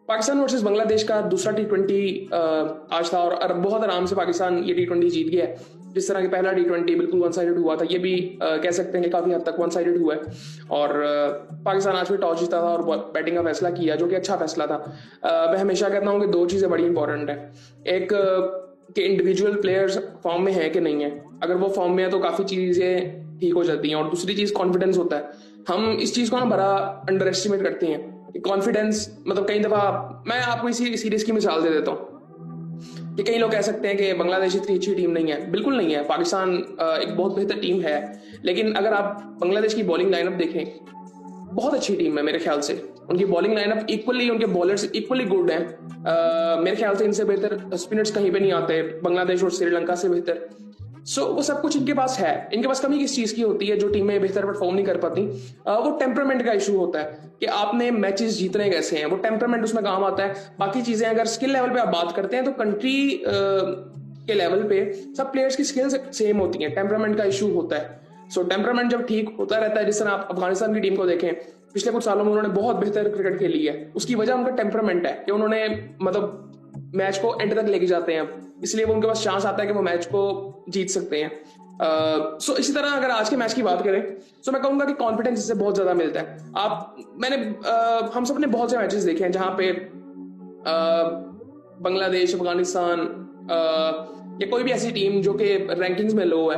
Pakistan versus Bangladesh का दूसरा T20 आज था और बहुत आराम से पाकिस्तान ये T20 जीत गया है। जिस तरह की पहला T20 बिल्कुल वन साइडेड हुआ था, ये भी कह सकते हैं कि काफी हद तक वन साइडेड हुआ है। और पाकिस्तान आज भी टॉस जीता था और बैटिंग का फैसला किया, जो कि अच्छा फैसला था। मैं हमेशा कहता हूँ कि दो चीजें बड़ी इंपॉर्टेंट है। एक कि इंडिविजुअल प्लेयर्स फॉर्म में है कि नहीं है। अगर वो फॉर्म में है तो काफी चीजें ठीक हो जाती हैं। और दूसरी चीज कॉन्फिडेंस होता है। हम इस चीज को ना बड़ा अंडर एस्टिमेट करते हैं कि कॉन्फिडेंस, मतलब कई दफा मैं आपको इसी सीरीज की मिसाल दे देता हूँ कि कई लोग कह सकते हैं कि बांग्लादेश इतनी अच्छी टीम नहीं है। बिल्कुल नहीं है। पाकिस्तान एक बहुत बेहतर टीम है, लेकिन अगर आप बांग्लादेश की बॉलिंग लाइनअप देखें, बहुत अच्छी टीम है मेरे ख्याल से। उनकी बॉलिंग लाइनअप इक्वली, उनके बॉलर्स इक्वली गुड हैं। मेरे ख्याल से इनसे बेहतर स्पिनर्स कहीं पे नहीं आते, बांग्लादेश और श्रीलंका से बेहतर। सो वो सब कुछ इनके पास है। इनके पास कमी किस चीज की होती है जो टीमें बेहतर परफॉर्म नहीं कर पाती? वो टेम्परामेंट का इशू होता है कि आपने मैचेस जीतने कैसे हैं। वो टेम्परामेंट उसमें काम आता है। बाकी चीजें अगर स्किल लेवल पे आप बात करते हैं तो कंट्री के लेवल पे सब प्लेयर्स की स्किल्स सेम होती हैं, टेम्परामेंट का इशू होता है। सो टेम्परामेंट जब ठीक होता रहता है, जिस तरह आप अफगानिस्तान की टीम को देखें, पिछले कुछ सालों में उन्होंने बहुत बेहतर क्रिकेट खेली है। उसकी वजह उनका टेम्परामेंट है कि उन्होंने मतलब मैच को एंड तक लेके जाते हैं, इसलिए वो उनके पास चांस आता है कि वो मैच को जीत सकते हैं। सो इसी तरह अगर आज के मैच की बात करें तो मैं कहूंगा कि कॉन्फिडेंस इससे बहुत ज्यादा मिलता है। हम सब ने बहुत से मैचेस देखे हैं जहां पे बांग्लादेश, अफगानिस्तान या कोई भी ऐसी टीम जो कि रैंकिंग्स में लो है,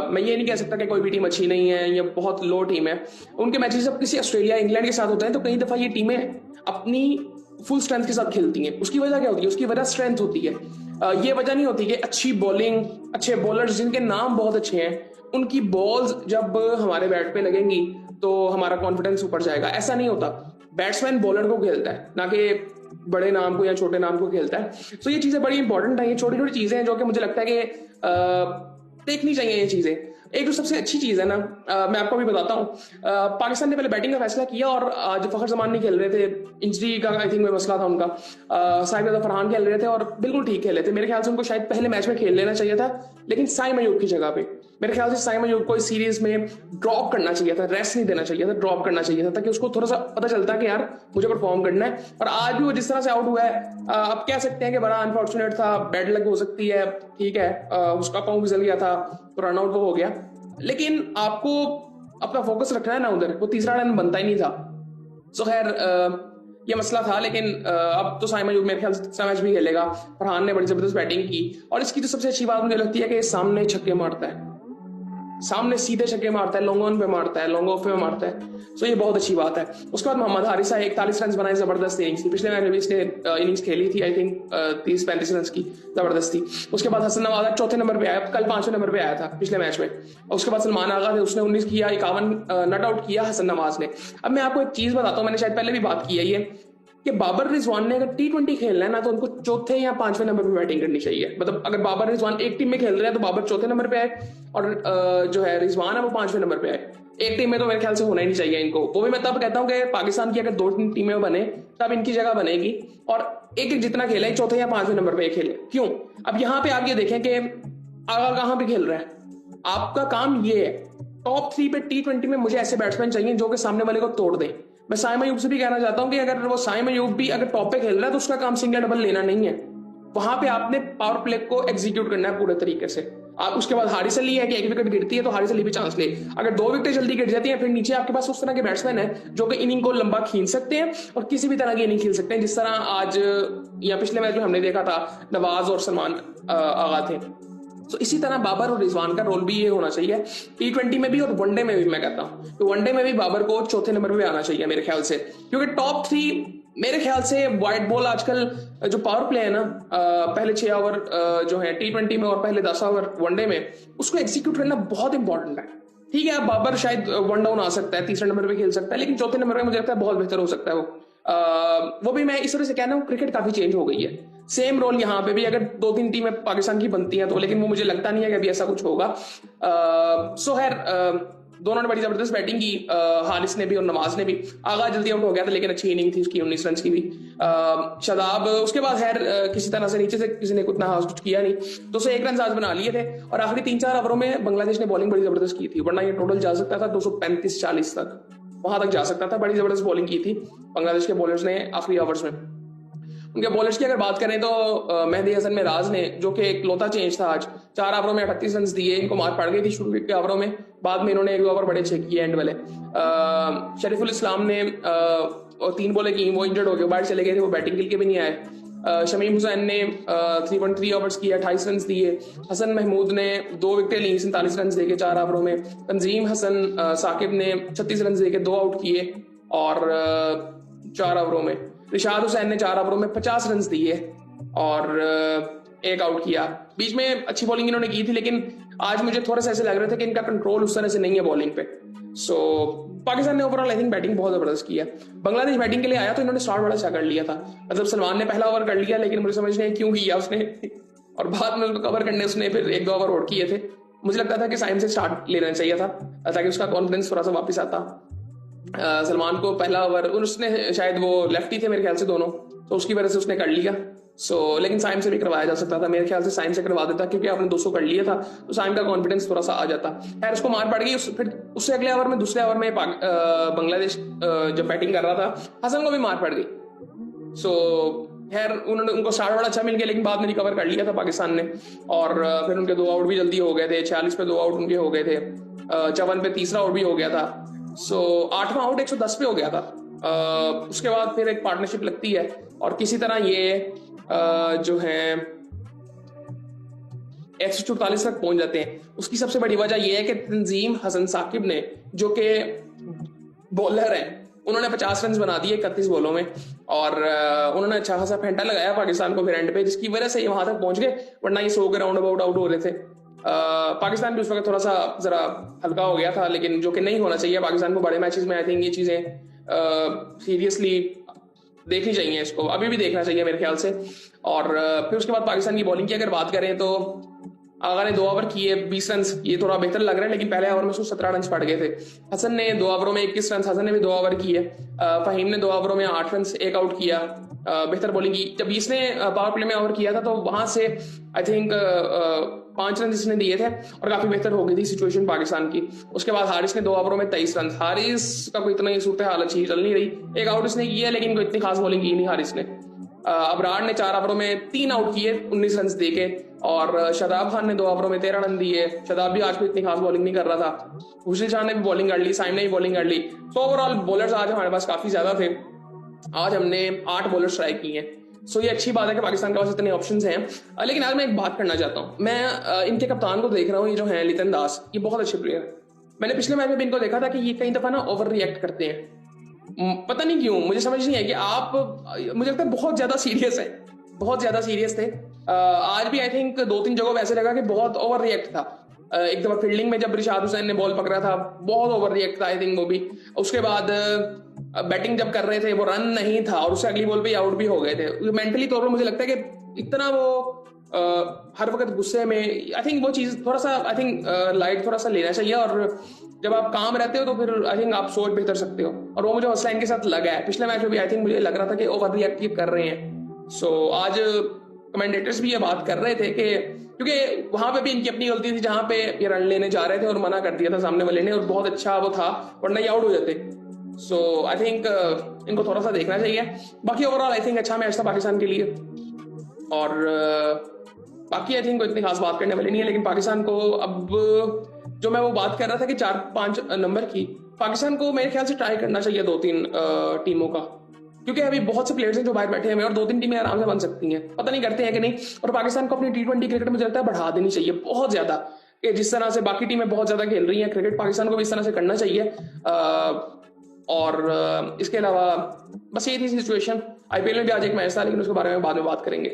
मैं ये नहीं कह सकता कि कोई भी टीम अच्छी नहीं है या बहुत लो टीम है। उनके मैचेस जब किसी ऑस्ट्रेलिया, इंग्लैंड के साथ होते हैं तो कई दफा ये टीमें अपनी फुल स्ट्रेंथ के साथ खेलती हैं। उसकी वजह क्या होती है? उसकी वजह स्ट्रेंथ होती है। ये वजह नहीं होती कि अच्छी बॉलिंग, अच्छे बॉलर्स जिनके नाम बहुत अच्छे हैं, उनकी बॉल्स जब हमारे बैट पे लगेंगी तो हमारा कॉन्फिडेंस ऊपर जाएगा। ऐसा नहीं होता। बैट्समैन बॉलर को खेलता है, ना कि बड़े नाम को या छोटे नाम को खेलता है। तो ये चीजें बड़ी इंपॉर्टेंट है। ये छोटी छोटी चीजें हैं जो कि मुझे लगता है कि देखनी चाहिए ये चीजें। एक जो सबसे अच्छी चीज है ना, मैं आपको भी बताता हूँ। पाकिस्तान ने पहले बैटिंग का फैसला किया और आज फखर जमान नहीं खेल रहे थे, इंजरी का आई थिंक मसला था उनका। साइद फरहान खेल रहे थे और बिल्कुल ठीक खेले थे। मेरे ख्याल से उनको शायद पहले मैच में खेल लेना चाहिए था, लेकिन साइम अयूब की जगह पे मेरे ख्याल से साइम अयूब को इस सीरीज में ड्रॉप करना चाहिए था, रेस्ट नहीं देना चाहिए था, ड्रॉप करना चाहिए था, ताकि उसको थोड़ा सा पता चलता कि यार मुझे परफॉर्म करना है। और आज भी वो जिस तरह से आउट हुआ है, आप कह सकते हैं कि बड़ा अनफॉर्चुनेट था, बैड लक हो सकती है, ठीक है, उसका पाँव फिसल गया था तो रन आउट वो हो गया। लेकिन आपको अपना फोकस रखना है ना उधर, वो तीसरा रन बनता ही नहीं था। सो खैर ये मसला था, लेकिन अब तो साइम अयूब मेरे ख्याल से तीसरा मैच भी खेलेगा। फरहान ने बड़ी जबरदस्त बैटिंग की और इसकी जो सबसे अच्छी बात मुझे लगती है कि सामने छक्के मारता है, सामने सीधे छक्के मारता है, लॉन्ग ऑन पे मारता है, लॉन्ग ऑफ पे मारता है। सो ये बहुत अच्छी बात है। उसके बाद मोहम्मद हारिसा 41 रन बनाए, जबरदस्त इनिंग्स थी। पिछले मैच में भी इसने इनिंग्स खेली थी, आई थिंक 30-35 रन की, जबरदस्त थी। उसके बाद हसन नवाज चौथे नंबर पे आया, कल 5वें नंबर पे आया था पिछले मैच में। और उसके बाद सलमान आगा थे, उसने 19 किया, 51 नट आउट किया हसन नवाज ने। अब मैं आपको एक चीज बताता हूँ, मैंने शायद पहले भी बात की है ये, कि बाबर रिजवान ने अगर T20 खेलना है ना तो उनको चौथे या 5वें नंबर पे बैटिंग करनी चाहिए। मतलब अगर बाबर रिजवान एक टीम में खेल रहे हैं तो बाबर चौथे नंबर पे आए और जो है रिजवान है वो 5वें नंबर पे आए। एक टीम में तो मेरे ख्याल से होना ही नहीं चाहिए इनको। वो भी मैं तब कहता हूँ कि पाकिस्तान की अगर 2-3 टीमें बने तब इनकी जगह बनेगी और एक एक जितना खेले चौथे या 5वें नंबर पे खेले। क्यों? अब यहाँ पे आप ये देखें कि आगा कहाँ पे खेल रहा है। आपका काम ये है, टॉप 3 पे T20 में मुझे ऐसे बैट्समैन चाहिए जो कि सामने वाले को तोड़ दें। मैं साइम अयूब से भी कहना चाहता हूं कि अगर वो साइम अयूब भी अगर टॉप पे खेल रहा है तो उसका काम सिंगल डबल लेना नहीं है। वहां पे आपने पावर प्ले को एग्जीक्यूट करना है पूरे तरीके से। आप उसके बाद हारिस अली है कि एक विकेट गिरती है तो हारिस अली भी चांस ले। अगर 2 विकेट जल्दी गिर जाती है फिर नीचे आपके पास उस तरह के बैट्समैन है जो कि इनिंग को लंबा खींच सकते हैं और किसी भी तरह की इनिंग खेल सकते हैं, जिस तरह आज या पिछले मैच में हमने देखा था नवाज और सलमान आगा थे। तो इसी तरह बाबर और रिजवान का रोल भी ये होना चाहिए T20 में भी और वनडे में भी। मैं कहता हूं तो वनडे में भी बाबर को चौथे नंबर पे आना चाहिए मेरे ख्याल से, क्योंकि टॉप 3 मेरे ख्याल से वाइट बॉल आजकल जो पावर प्ले है ना, पहले 6 ओवर जो है T20 में और पहले 10 ओवर वनडे में, उसको एग्जीक्यूट करना बहुत इंपॉर्टेंट है। ठीक है, बाबर शायद वन डाउन आ सकता है, तीसरे नंबर पे खेल सकता है, लेकिन चौथे नंबर पे मुझे लगता है बहुत बेहतर हो सकता है वो भी मैं इस तरह से कहना हूँ। क्रिकेट काफी चेंज हो गई है। सेम रोल यहाँ पे भी अगर 2-3 टीमें पाकिस्तान की बनती हैं तो, लेकिन वो मुझे लगता नहीं है कि अभी ऐसा कुछ होगा। सो खैर दोनों ने बड़ी जबरदस्त बैटिंग की, हारिस ने भी और नवाज ने भी। आगा जल्दी आउट हो गया था लेकिन अच्छी इनिंग थी उसकी, 19 रन की भी। शादाब उसके बाद खैर किसी तरह से नीचे से किसी ने उतना कुछ किया नहीं, 201 रन आज बना लिए थे और आखिरी 3-4 ओवरों में बांग्लादेश ने बॉलिंग बड़ी जबरदस्त की थी, वरना ये टोटल जा सकता था 235-40 तक। वहां तक जा सकता था। बड़ी जबरदस्त बॉलिंग की थी बांग्लादेश के बॉलर्स ने आखिरी ओवर्स में। उनके बॉलर्स की अगर बात करें तो मेहदी हसन मिराज ने, जो कि एक लौता चेंज था आज, 4 ओवरों में 38 रन दिए। इनको मार पड़ गई थी शुरू के ओवरों में, बाद में इन्होंने 1 ओवर बड़े अच्छे किए एंड वाले। शरीफुल इस्लाम ने 3 बॉलें की, वो इंजर्ड हो गए, बाहर चले गए थे, वो बैटिंग के लिए भी नहीं आए। शमीम हुसैन ने 3.3 ओवर्स किए, 28 रन दिए। हसन महमूद ने 2 विकेटें ली, 47 रन देके 4 ओवरों में। तंजीम हसन साकिब ने 36 रन देके 2 आउट किए और 4 ओवरों में। रिशाद हुसैन ने 4 ओवरों में 50 रन दिए और 1 आउट किया। बीच में अच्छी बॉलिंग इन्होंने की थी, लेकिन आज मुझे थोड़ा सा ऐसे लग रहा था कि इनका कंट्रोल उस तरह से नहीं है बॉलिंग पे। सो पाकिस्तान ने ओवरऑल आई थिंक बैटिंग बहुत जबरदस्त की है। बांग्लादेश बैटिंग के लिए आया तो इन्होंने स्टार्ट बड़ा अच्छा कर लिया था। मतलब सलमान ने पहला ओवर कर लिया, लेकिन मुझे समझ नहीं क्यों किया उसने और बाद में उसको कवर करने उसने फिर 1-2 ओवर और किए थे। मुझे लगता था कि साइम से स्टार्ट लेना चाहिए था ताकि उसका कॉन्फिडेंस थोड़ा सा वापस आता। सलमान को पहला ओवर, उसने शायद वो लेफ्टी थे मेरे ख्याल से दोनों, तो उसकी वजह से उसने कर लिया। लेकिन साइम से भी करवाया जा सकता था, मेरे ख्याल से साइम से करवा देता, क्योंकि आपने 200 कर लिया था तो साइम का कॉन्फिडेंस थोड़ा सा आ जाता। खैर उसको मार पड़ गई। फिर उससे अगले ओवर में, दूसरे ओवर में बांग्लादेश जब बैटिंग कर रहा था, हसन को भी मार पड़ गई। खैर उनको स्टार्ट बड़ा अच्छा मिल गया, लेकिन बाद में रिकवर कर लिया था पाकिस्तान ने और फिर उनके 2 आउट भी जल्दी हो गए थे। 46 पे 2 आउट उनके हो गए थे, 54 पे तीसरा आउट भी हो गया था। 8वां आउट 110 पे हो गया था। उसके बाद फिर एक पार्टनरशिप लगती है और किसी तरह ये जो है 144 तक पहुंच जाते हैं। उसकी सबसे बड़ी वजह यह है कि तंजीम हसन साकिब ने, जो कि बॉलर हैं, उन्होंने 50 रन बना दिए 31 बॉलों में और उन्होंने अच्छा खासा फेंटा लगाया पाकिस्तान को फिर एंड पे, जिसकी वजह से ये वहां तक पहुंच गए, वरना ये 100 के राउंड अबाउट आउट हो रहे थे। पाकिस्तान भी उस वक्त थोड़ा सा जरा हल्का हो गया था, लेकिन जो कि नहीं होना चाहिए पाकिस्तान को बड़े मैचेस में। आई थिंक ये चीजें सीरियसली देखनी चाहिए, इसको अभी भी देखना चाहिए मेरे ख्याल से। और फिर उसके बाद पाकिस्तान की बॉलिंग की अगर बात करें तो आगा ने 2 ओवर किए 20 रन, ये थोड़ा बेहतर लग रहा है, लेकिन पहले ओवर में उसको 17 रन पड़ गए थे। हसन ने 2 ओवरों में 21 रन, हसन ने भी 2 ओवर किए। फहीम ने 2 ओवरों में 8 रन, 1 आउट किया। बेहतर बॉलिंग की। जब इसने पावर प्ले में ओवर किया था तो वहां से आई थिंक 5 रन इसने दिए थे और काफी बेहतर हो गई थी सिचुएशन पाकिस्तान की। उसके बाद हारिस ने 2 ओवरों में 23 रन। हारिस का कोई इतना ही सूरत हाल अच्छी चल नहीं रही, 1 आउट इसने किया, लेकिन कोई इतनी खास बॉलिंग की नहीं हारिस ने। अबरार ने 4 ओवरों में 3 आउट किए 19 रन देके और शादाब खान ने 2 ओवरों में 13 रन दिए। शादाब भी आज कोई इतनी खास बॉलिंग नहीं कर रहा था। हुसैन शाह ने भी बॉलिंग कर ली, साइम ने भी बॉलिंग कर ली। तो ओवरऑल बॉलर्स आज हमारे पास काफी ज्यादा थे। आज हमने 8 बॉलर्स ट्राई किए हैं। ये अच्छी बात है कि पाकिस्तान के पास इतने ऑप्शंस हैं। लेकिन आज मैं एक बात करना चाहता हूं। मैं इनके कप्तान को देख रहा हूं, ये जो है लितन दास, ये बहुत अच्छे प्लेयर है। मैंने पिछले मैच में भी इनको देखा था कि ये कई दफा ना ओवर रिएक्ट करते हैं, पता नहीं क्यों, मुझे समझ नहीं है कि आप, मुझे लगता है बहुत ज्यादा सीरियस है, बहुत ज्यादा सीरियस थे। आज भी आई थिंक 2-3 जगहों वैसे लगा कि बहुत ओवर रिएक्ट था। एक दफा फील्डिंग में जब रिशाद हुसैन ने बॉल पकड़ा था, बहुत ओवर रिएक्ट था आई थिंक वो भी। उसके बाद बैटिंग जब कर रहे थे वो रन नहीं था और उससे अगली बॉल पे आउट भी हो गए थे। मेंटली तौर पर मुझे लगता है कि इतना वो हर वक्त गुस्से में, आई थिंक वो चीज थोड़ा सा आई थिंक लाइट थोड़ा सा लेना चाहिए। और जब आप काम रहते हो तो फिर आई थिंक आप सोच बेहतर सकते हो, और वो मुझे हौसला इनके साथ लगा है। पिछले मैच में भी आई थिंक मुझे लग रहा था कि ओवर रिएक्ट कर रहे हैं। आज कमेंटेटर्स भी ये बात कर रहे थे कि क्योंकि वहां पे भी इनकी अपनी गलती थी, जहां पे ये रन लेने जा रहे थे और मना कर दिया था सामने वाले ने, और बहुत अच्छा वो था, वरना ये आउट हो जाते। आई थिंक इनको थोड़ा सा देखना चाहिए। बाकी ओवरऑल आई थिंक अच्छा मैच था पाकिस्तान के लिए, और बाकी आई थिंक कोई इतनी खास बात करने वाली नहीं है। लेकिन पाकिस्तान को अब जो मैं वो बात कर रहा था कि 4-5 नंबर की, पाकिस्तान को मेरे ख्याल से ट्राई करना चाहिए 2-3 टीमों का, क्योंकि अभी बहुत से प्लेयर्स हैं जो बाहर बैठे हुए हैं और 2-3 टीमें आराम से बन सकती हैं, पता नहीं करते हैं कि नहीं। और पाकिस्तान को अपनी T20 क्रिकेट मुझे लगता है बढ़ा देनी चाहिए बहुत ज्यादा, कि जिस तरह से बाकी टीमें बहुत ज्यादा खेल रही हैं क्रिकेट, पाकिस्तान को भी इस तरह से करना चाहिए। और इसके अलावा बस ये थी सिचुएशन। IPL में भी आज एक मैच था, लेकिन उसके बारे में बाद में बात करेंगे।